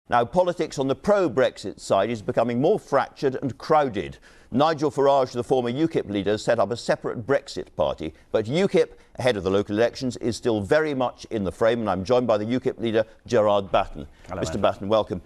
Now, politics on the pro-Brexit side is becoming more fractured and crowded. Nigel Farage, the former UKIP leader, set up a separate Brexit party. But UKIP, ahead of the local elections, is still very much in the frame. And I'm joined by the UKIP leader, Gerard Batten. Hello, Mr. Batten, welcome.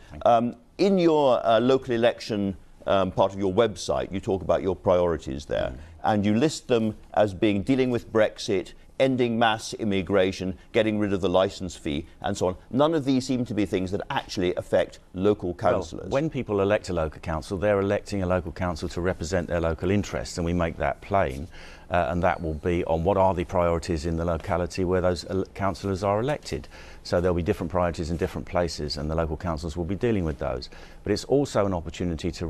In your local election part of your website, you talk about your priorities there. And you list them as being dealing with Brexit, ending mass immigration, getting rid of the licence fee, and so on. None of these seem to be things that actually affect local councillors. Well, when people elect a local council, they're electing a local council to represent their local interests, and we make that plain. And that will be on what are the priorities in the locality where those councillors are elected. So there'll be different priorities in different places, and the local councils will be dealing with those. But it's also an opportunity to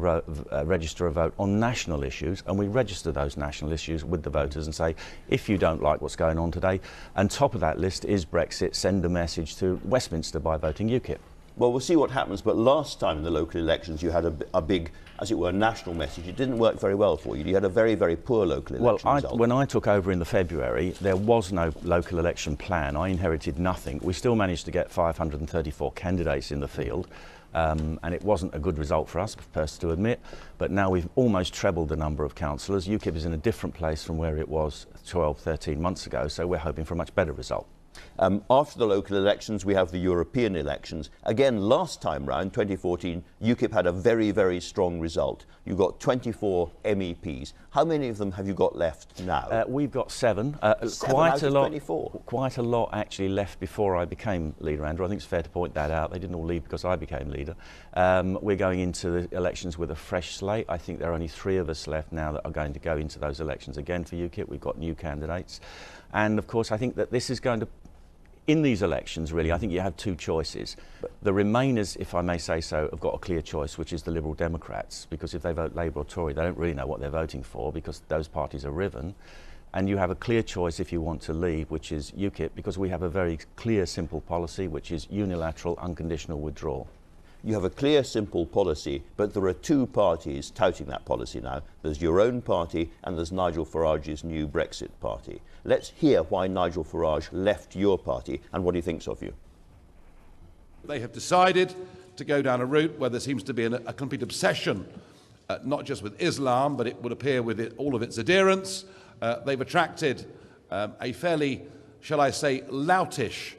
register a vote on national issues, and we register those national issues with the voters and say, if you don't like what's going on today, and top of that list is Brexit, send a message to Westminster by voting UKIP. Well, we'll see what happens, but last time in the local elections you had a big, as it were, national message. It didn't work very well for you. You had a very, very poor local election result. When I took over in the February, there was no local election plan. I inherited nothing. We still managed to get 534 candidates in the field, and it wasn't a good result for us, first to admit, but now we've almost trebled the number of councillors. UKIP is in a different place from where it was 12, 13 months ago, so we're hoping for a much better result. After the local elections, we have the European elections. Again, last time round, 2014, UKIP had a very, very strong result. You got 24 MEPs. How many of them have you got left now? We've got 7. Quite a lot. 24. Quite a lot actually left before I became leader, Andrew. I think it's fair to point that out. They didn't all leave because I became leader. We're going into the elections with a fresh slate. I think there are only 3 of us left now that are going to go into those elections again for UKIP. We've got new candidates. And of course, I think that this is going to, in these elections, really, I think you have 2 choices. The Remainers, if I may say so, have got a clear choice, which is the Liberal Democrats, because if they vote Labour or Tory, they don't really know what they're voting for, because those parties are riven. And you have a clear choice if you want to leave, which is UKIP, because we have a very clear, simple policy, which is unilateral, unconditional withdrawal. You have a clear, simple policy, but there are 2 parties touting that policy now. There's your own party and there's Nigel Farage's new Brexit party. Let's hear why Nigel Farage left your party and what he thinks of you. They have decided to go down a route where there seems to be a complete obsession, not just with Islam, but it would appear with all of its adherents. They've attracted a fairly, shall I say, loutish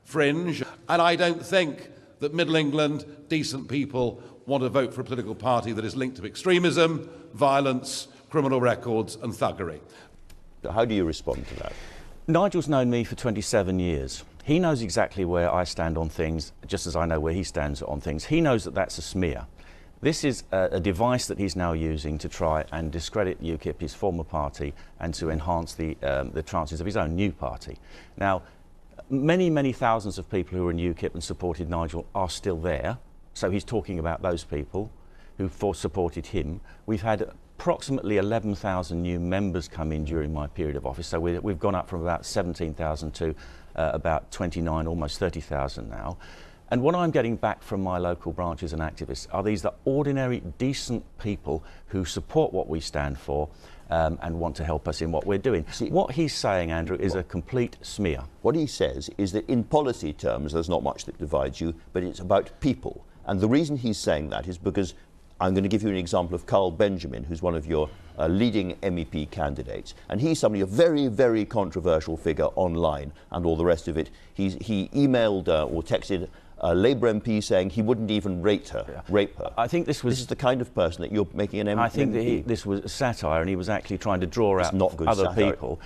fringe, and I don't think that Middle England, decent people, want to vote for a political party that is linked to extremism, violence, criminal records and thuggery. How do you respond to that? Nigel's known me for 27 years. He knows exactly where I stand on things, just as I know where he stands on things. He knows that that's a smear. This is a device that he's now using to try and discredit UKIP, his former party, and to enhance the chances of his own new party. Now, many, many thousands of people who were in UKIP and supported Nigel are still there. So he's talking about those people who supported him. We've had approximately 11,000 new members come in during my period of office. So we've gone up from about 17,000 to about 29, almost 30,000 now. And what I'm getting back from my local branches and activists are these the ordinary, decent people who support what we stand for and want to help us in what we're doing. See, what he's saying, Andrew, is a complete smear. What he says is that in policy terms, there's not much that divides you, but it's about people. And the reason he's saying that is because I'm going to give you an example of Carl Benjamin, who's one of your leading MEP candidates. And he's somebody, a very, very controversial figure online and all the rest of it. He emailed or texted a Labour MP saying he wouldn't even rape her. I think this is the kind of person that you're making an MP. I think that this was satire, and he was actually trying to draw out other satire. People.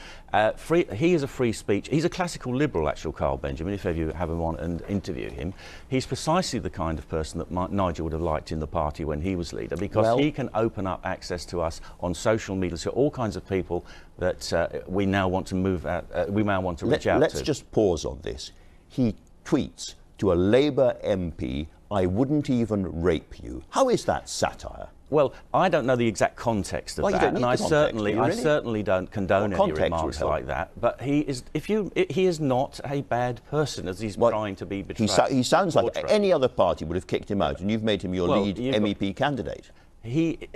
He is a free speech. He's a classical liberal, actual Carl Benjamin, if ever you have him on and interview him. He's precisely the kind of person that Nigel would have liked in the party when he was leader, because he can open up access to us on social media to all kinds of people that we now want to move out, we now want to reach out to. Let's just pause on this. He tweets to a Labour MP, "I wouldn't even rape you." How is that satire? Well, I don't know the exact context of that, and I certainly don't condone any remarks like that. But he is not a bad person, as he's trying to be portrayed. He sounds like any other party would have kicked him out, and you've made him your lead MEP candidate. He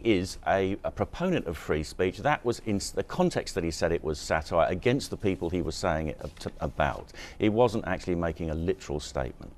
is a proponent of free speech. That was in the context that he said it was satire against the people he was saying it about. He wasn't actually making a literal statement.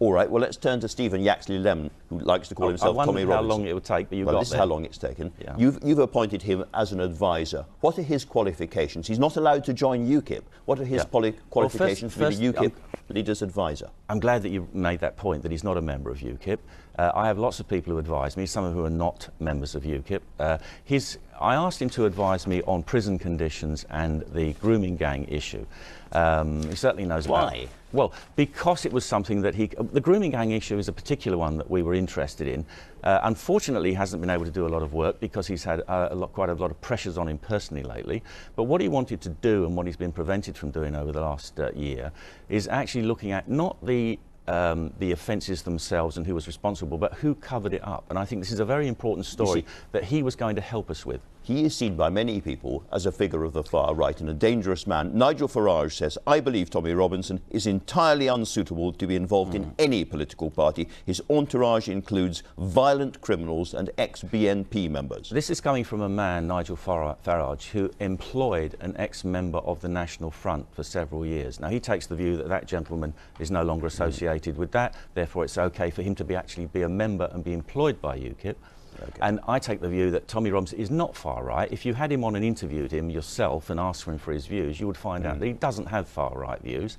All right, well, let's turn to Stephen Yaxley-Lemon, who likes to call himself Tommy Robinson. I wondered how long it would take, but you got there. Well, this is how long it's taken. Yeah. You've appointed him as an advisor. What are his qualifications? He's not allowed to join UKIP. What are his qualifications for the UKIP leader's advisor? I'm glad that you made that point, that he's not a member of UKIP. I have lots of people who advise me, some of who are not members of UKIP. I asked him to advise me on prison conditions and the grooming gang issue. He certainly knows why. Well, because it was something that the grooming gang issue is a particular one that we were interested in. Unfortunately, he hasn't been able to do a lot of work because he's had quite a lot of pressures on him personally lately. But what he wanted to do, and what he's been prevented from doing over the last year, is actually looking at not the offences themselves and who was responsible, but who covered it up. And I think this is a very important story that he was going to help us with. He is seen by many people as a figure of the far right and a dangerous man. Nigel Farage says, I believe Tommy Robinson is entirely unsuitable to be involved in any political party. His entourage includes violent criminals and ex-BNP members. This is coming from a man, Nigel Farage, who employed an ex-member of the National Front for several years. Now, he takes the view that that gentleman is no longer associated with that, therefore it's okay for him to actually be a member and be employed by UKIP. Okay. And I take the view that Tommy Robinson is not far right. If you had him on and interviewed him yourself and asked him for his views, you would find out that he doesn't have far right views.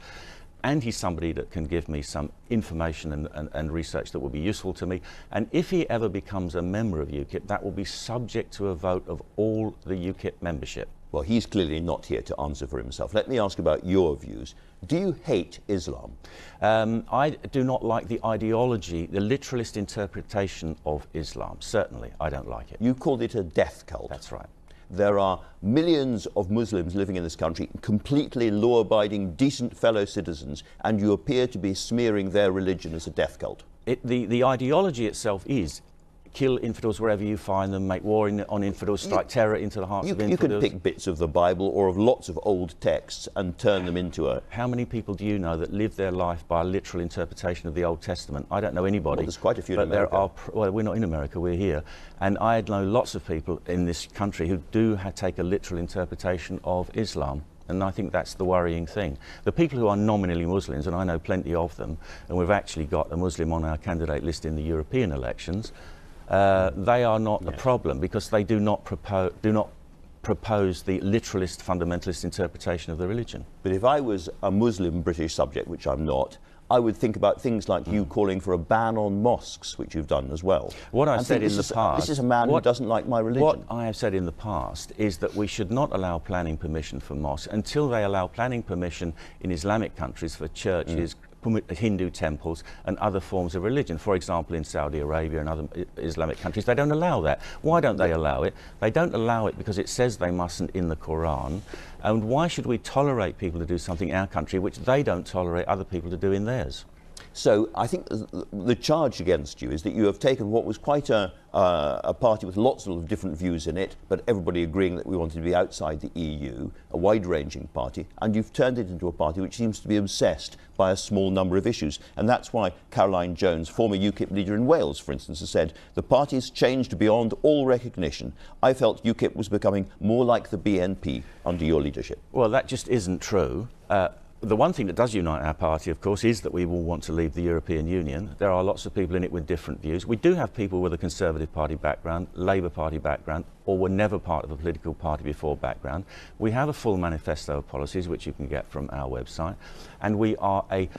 And he's somebody that can give me some information and research that will be useful to me. And if he ever becomes a member of UKIP, that will be subject to a vote of all the UKIP membership. Well, he's clearly not here to answer for himself. Let me ask about your views. Do you hate Islam? I do not like the ideology, the literalist interpretation of Islam. Certainly, I don't like it. You called it a death cult. That's right. There are millions of Muslims living in this country, completely law-abiding, decent fellow citizens, and you appear to be smearing their religion as a death cult. The ideology itself is kill infidels wherever you find them, make war on infidels, strike terror into the hearts of infidels. You could pick bits of the Bible or of lots of old texts and turn them into a... How many people do you know that live their life by a literal interpretation of the Old Testament? I don't know anybody. Well, there's quite a few in America. There are, well, we're not in America, we're here. And I know lots of people in this country who do take a literal interpretation of Islam. And I think that's the worrying thing. The people who are nominally Muslims, and I know plenty of them, and we've actually got a Muslim on our candidate list in the European elections, they are not a problem because they do not propose the literalist, fundamentalist interpretation of the religion. But if I was a Muslim British subject, which I'm not, I would think about things like you calling for a ban on mosques, which you've done as well. What I've said in the past... This is a man who doesn't like my religion. What I have said in the past is that we should not allow planning permission for mosques until they allow planning permission in Islamic countries for churches, Hindu temples and other forms of religion. For example, in Saudi Arabia and other Islamic countries, they don't allow that. Why don't they allow it? They don't allow it because it says they mustn't in the Quran. And why should we tolerate people to do something in our country which they don't tolerate other people to do in theirs? So I think the charge against you is that you have taken what was quite a party with lots of different views in it, but everybody agreeing that we wanted to be outside the EU, a wide-ranging party, and you've turned it into a party which seems to be obsessed by a small number of issues. And that's why Caroline Jones, former UKIP leader in Wales, for instance, has said, the party's changed beyond all recognition. I felt UKIP was becoming more like the BNP under your leadership. Well, that just isn't true. The one thing that does unite our party, of course, is that we all want to leave the European Union. There are lots of people in it with different views. We do have people with a Conservative Party background, Labour Party background, or were never part of a political party before background. We have a full manifesto of policies, which you can get from our website. And we are a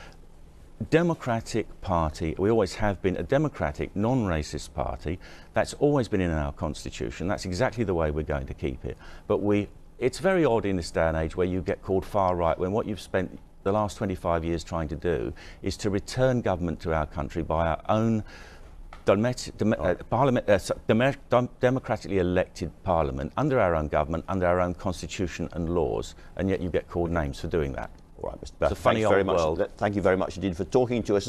democratic party. We always have been a democratic, non-racist party. That's always been in our constitution. That's exactly the way we're going to keep it. But it's very odd in this day and age where you get called far right when what you've spent the last 25 years trying to do is to return government to our country by our own democratically elected parliament, under our own government, under our own constitution and laws, and yet you get called names for doing that. All right, Mr. Batten, thank you very much indeed for talking to us.